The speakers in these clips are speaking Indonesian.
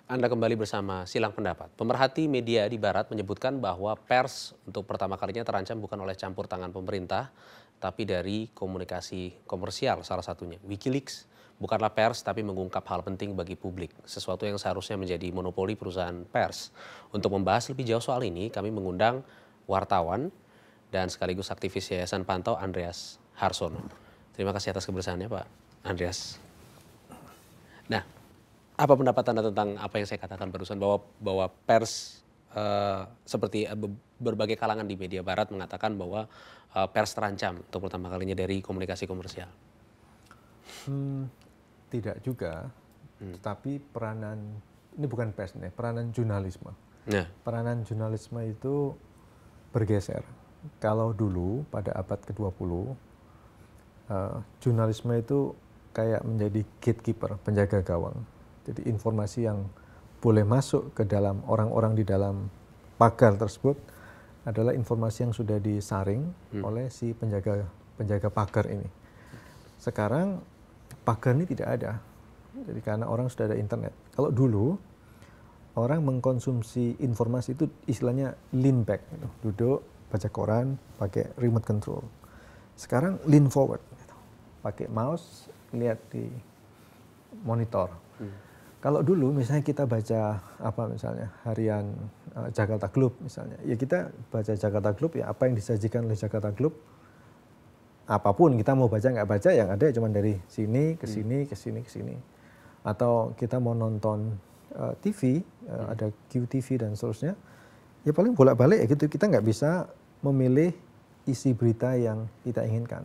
Anda kembali bersama Silang Pendapat. Pemerhati media di Barat menyebutkan bahwa pers untuk pertama kalinya terancam bukan oleh campur tangan pemerintah, tapi dari komunikasi komersial salah satunya. Wikileaks bukanlah pers tapi mengungkap hal penting bagi publik, sesuatu yang seharusnya menjadi monopoli perusahaan pers. Untuk membahas lebih jauh soal ini, kami mengundang wartawan dan sekaligus aktivis Yayasan Pantau Andreas Harsono. Terima kasih atas kebersamaannya Pak Andreas. Nah, apa pendapat Anda tentang apa yang saya katakan barusan bahwa pers seperti berbagai kalangan di media Barat mengatakan bahwa pers terancam untuk pertama kalinya dari komunikasi komersial? Tidak juga, tetapi peranan ini bukan pers nih, peranan jurnalisme. Nah, Peranan jurnalisme itu bergeser. Kalau dulu pada abad ke-20, jurnalisme itu kayak menjadi gatekeeper, penjaga gawang. Jadi informasi yang boleh masuk ke dalam orang-orang di dalam pagar tersebut adalah informasi yang sudah disaring oleh si penjaga pagar ini. Sekarang pagar ini tidak ada. Jadi karena orang sudah ada internet. Kalau dulu orang mengkonsumsi informasi itu istilahnya lean back, gitu. Duduk baca koran pakai remote control. Sekarang lean forward, gitu. Pakai mouse lihat di monitor. Kalau dulu misalnya kita baca apa misalnya harian Jakarta Globe misalnya, ya kita baca Jakarta Globe ya apa yang disajikan oleh Jakarta Globe, apapun kita mau baca nggak baca yang ada cuma dari sini ke sini ke sini ke sini. Atau kita mau nonton TV, ada QTV dan seterusnya, ya paling bolak-balik ya gitu, kita nggak bisa memilih isi berita yang kita inginkan.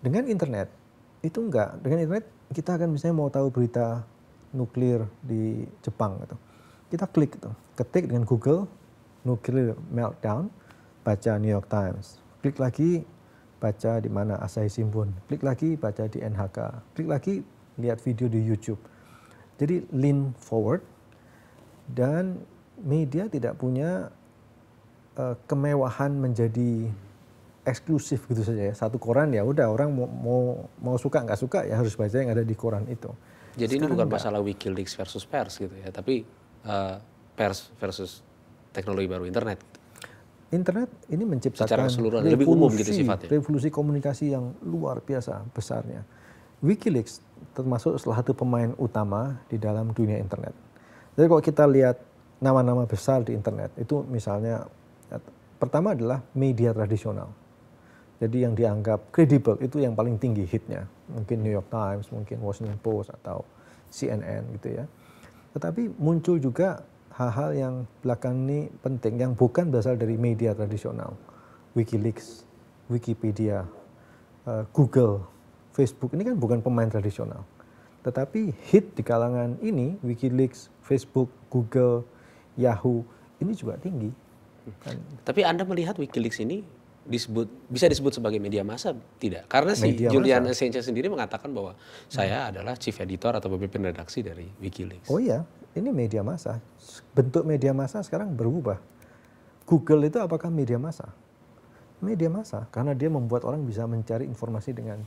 Dengan internet itu enggak, dengan internet kita akan misalnya mau tahu berita nuklir di Jepang gitu. Kita klik gitu, ketik dengan Google nuclear meltdown, baca New York Times. Klik lagi baca di mana Asahi Shimbun, klik lagi baca di NHK, klik lagi lihat video di YouTube. Jadi lean forward dan media tidak punya kemewahan menjadi eksklusif gitu saja ya. Satu koran ya udah orang mau suka nggak suka ya harus baca yang ada di koran itu. jadi ini Sekarang bukan enggak. masalah Wikileaks versus pers gitu ya, tapi pers versus teknologi baru internet. Internet ini Secara menciptakan keseluruhan lebih umum gitu sifatnya. revolusi komunikasi yang luar biasa besarnya. Wikileaks termasuk salah satu pemain utama di dalam dunia internet. Jadi kalau kita lihat nama-nama besar di internet itu misalnya pertama adalah media tradisional. Jadi yang dianggap kredibel itu yang paling tinggi hitnya. Mungkin New York Times, mungkin Washington Post atau CNN gitu ya. Tetapi muncul juga hal-hal yang belakang ini penting yang bukan berasal dari media tradisional. Wikileaks, Wikipedia, Google, Facebook ini kan bukan pemain tradisional. Tetapi hit di kalangan ini, Wikileaks, Facebook, Google, Yahoo, ini juga tinggi. Tapi Anda melihat Wikileaks ini bisa disebut sebagai media massa tidak? Karena si Media Julian massa. Assange sendiri mengatakan bahwa saya adalah chief editor atau pemimpin redaksi dari Wikileaks. Oh iya, ini media massa. Bentuk media massa sekarang berubah. Google itu apakah media massa? Media massa, karena dia membuat orang bisa mencari informasi dengan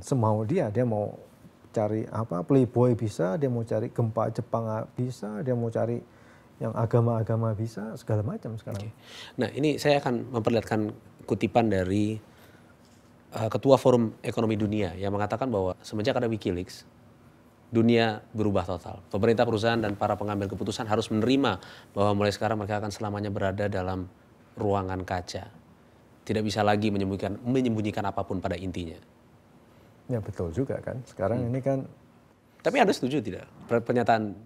semau dia. Dia mau cari apa, Playboy bisa, dia mau cari gempa Jepang bisa, dia mau cari yang agama-agama bisa, segala macam sekarang. Nah, ini saya akan memperlihatkan kutipan dari Ketua Forum Ekonomi Dunia yang mengatakan bahwa semenjak ada Wikileaks, dunia berubah total. Pemerintah, perusahaan, dan para pengambil keputusan harus menerima bahwa mulai sekarang mereka akan selamanya berada dalam ruangan kaca. Tidak bisa lagi menyembunyikan apapun pada intinya. Ya betul juga kan. Sekarang ini kan. Tapi Anda setuju tidak pernyataan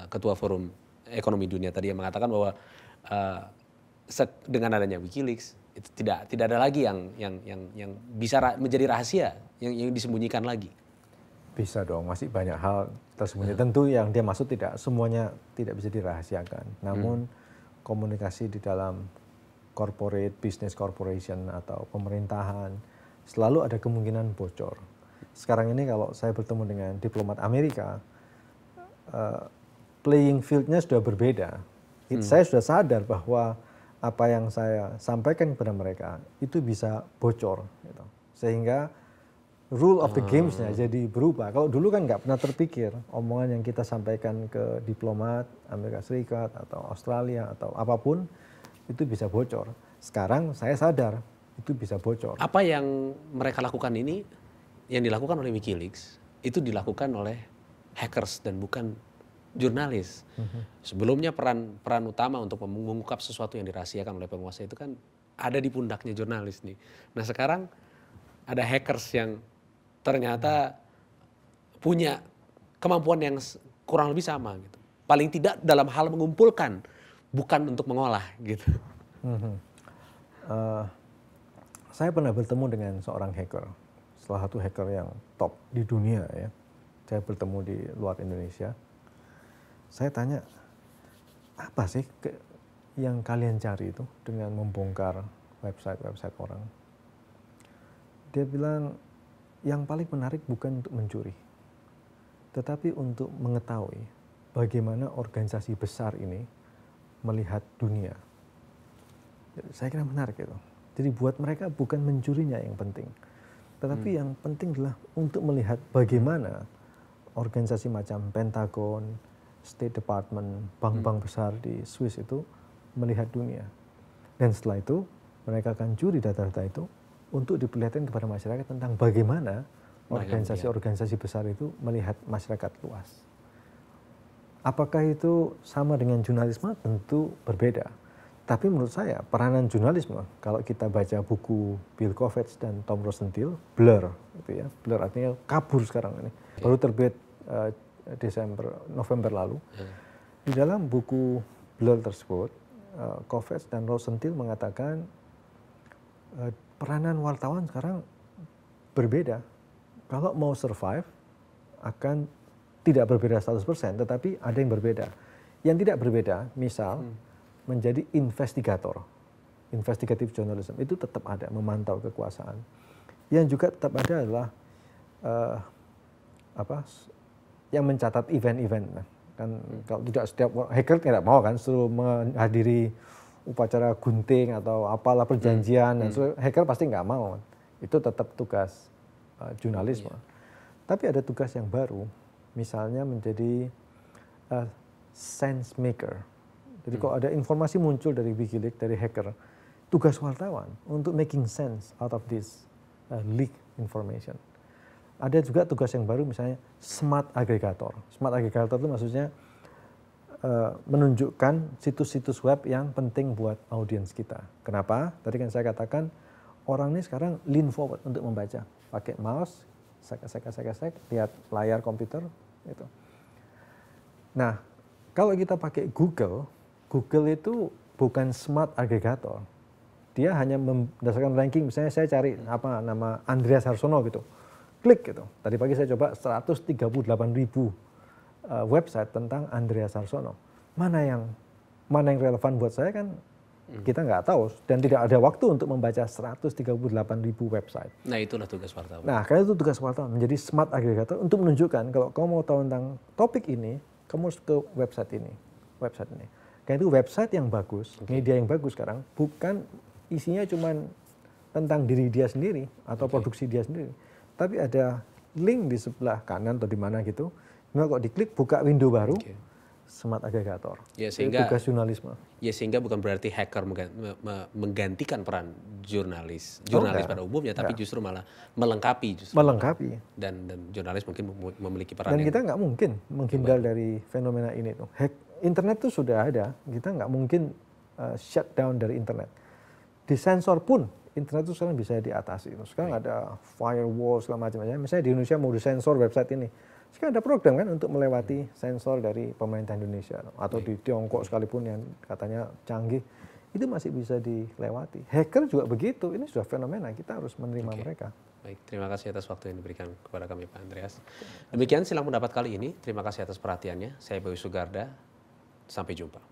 Ketua Forum Ekonomi Dunia tadi yang mengatakan bahwa dengan adanya Wikileaks itu tidak ada lagi yang bisa menjadi rahasia yang disembunyikan lagi. Bisa dong, masih banyak hal tersembunyi. Tentu yang dia maksud tidak semuanya tidak bisa dirahasiakan. Namun komunikasi di dalam corporate, business corporation atau pemerintahan selalu ada kemungkinan bocor. Sekarang ini kalau saya bertemu dengan diplomat Amerika, playing field-nya sudah berbeda. Saya sudah sadar bahwa apa yang saya sampaikan kepada mereka itu bisa bocor. Gitu. Sehingga rule of the games-nya jadi berubah. Kalau dulu kan nggak pernah terpikir omongan yang kita sampaikan ke diplomat Amerika Serikat atau Australia atau apapun itu bisa bocor. Sekarang saya sadar itu bisa bocor. Apa yang mereka lakukan ini, yang dilakukan oleh WikiLeaks, itu dilakukan oleh hackers dan bukan jurnalis. Sebelumnya peran utama untuk mengungkap sesuatu yang dirahasiakan oleh penguasa itu kan ada di pundaknya jurnalis nih. Nah sekarang ada hackers yang ternyata punya kemampuan yang kurang lebih sama gitu. Paling tidak dalam hal mengumpulkan, bukan untuk mengolah gitu. Saya pernah bertemu dengan seorang hacker, salah satu hacker yang top di dunia ya. Saya bertemu di luar Indonesia. Saya tanya, apa sih yang kalian cari itu dengan membongkar website orang? Dia bilang, yang paling menarik bukan untuk mencuri, tetapi untuk mengetahui bagaimana organisasi besar ini melihat dunia. Saya kira menarik itu. Jadi buat mereka bukan mencurinya yang penting, tetapi yang penting adalah untuk melihat bagaimana organisasi macam Pentagon, State Department, bank-bank besar di Swiss itu melihat dunia. Dan setelah itu mereka akan curi data-data itu untuk diperlihatkan kepada masyarakat tentang bagaimana organisasi-organisasi besar itu melihat masyarakat luas. Apakah itu sama dengan jurnalisme? Tentu berbeda. Tapi menurut saya peranan jurnalisme, kalau kita baca buku Bill Kovacs dan Tom Rosenthal, Blur, gitu ya. Blur artinya kabur sekarang ini. Baru terbit November lalu. Di dalam buku Blur tersebut, Kovacs dan Rosenthal mengatakan peranan wartawan sekarang berbeda. Kalau mau survive akan tidak berbeda 100%, tetapi ada yang berbeda. Yang tidak berbeda, misal menjadi investigator, investigative journalism, itu tetap ada, memantau kekuasaan. Yang juga tetap ada adalah yang mencatat event-event. Kan kalau tidak setiap hacker tidak mau kan suruh menghadiri upacara gunting atau apalah perjanjian, dan hacker pasti nggak mau. Itu tetap tugas jurnalisme. Tapi ada tugas yang baru, misalnya menjadi sense maker. Jadi kalau ada informasi muncul dari WikiLeaks, dari hacker, tugas wartawan untuk making sense out of this leak information. Ada juga tugas yang baru, misalnya smart aggregator. Smart aggregator itu maksudnya menunjukkan situs-situs web yang penting buat audiens kita. Kenapa? Tadi kan saya katakan orang ini sekarang lean forward untuk membaca, pakai mouse, sek, lihat layar komputer, gitu. Nah, kalau kita pakai Google itu bukan smart aggregator. Dia hanya berdasarkan ranking, misalnya saya cari nama Andreas Harsono gitu. Klik gitu. Tadi pagi saya coba 138.000 website tentang Andreas Harsono. Mana yang relevan buat saya kan kita nggak tahu, dan tidak ada waktu untuk membaca 138.000 website. Nah itulah tugas wartawan. Nah karena itu tugas wartawan, menjadi smart aggregator untuk menunjukkan kalau kamu mau tahu tentang topik ini, kamu harus ke website ini. Karena itu website yang bagus, media yang bagus sekarang bukan isinya cuma tentang diri dia sendiri atau produksi dia sendiri, tapi ada link di sebelah kanan atau di mana gitu. Nah, kok diklik buka window baru, smart aggregator. Ya, sehingga tugas jurnalisme. Ya sehingga bukan berarti hacker menggantikan peran jurnalis pada umumnya, tapi justru malah melengkapi. Dan jurnalis mungkin memiliki peran. Dan kita nggak mungkin menghindar dari fenomena ini tuh. Internet tuh sudah ada, kita nggak mungkin shut down dari internet. Disensor pun internet itu sekarang bisa diatasi. Sekarang ada firewall segala macam-macam. Misalnya di Indonesia mau disensor website ini, sekarang ada program kan untuk melewati sensor dari pemerintah Indonesia, atau di Tiongkok sekalipun yang katanya canggih, itu masih bisa dilewati. Hacker juga begitu. Ini sudah fenomena, kita harus menerima mereka. Baik, terima kasih atas waktu yang diberikan kepada kami Pak Andreas. Demikian silang pendapat kali ini. Terima kasih atas perhatiannya. Saya Bayu Sugarda. Sampai jumpa.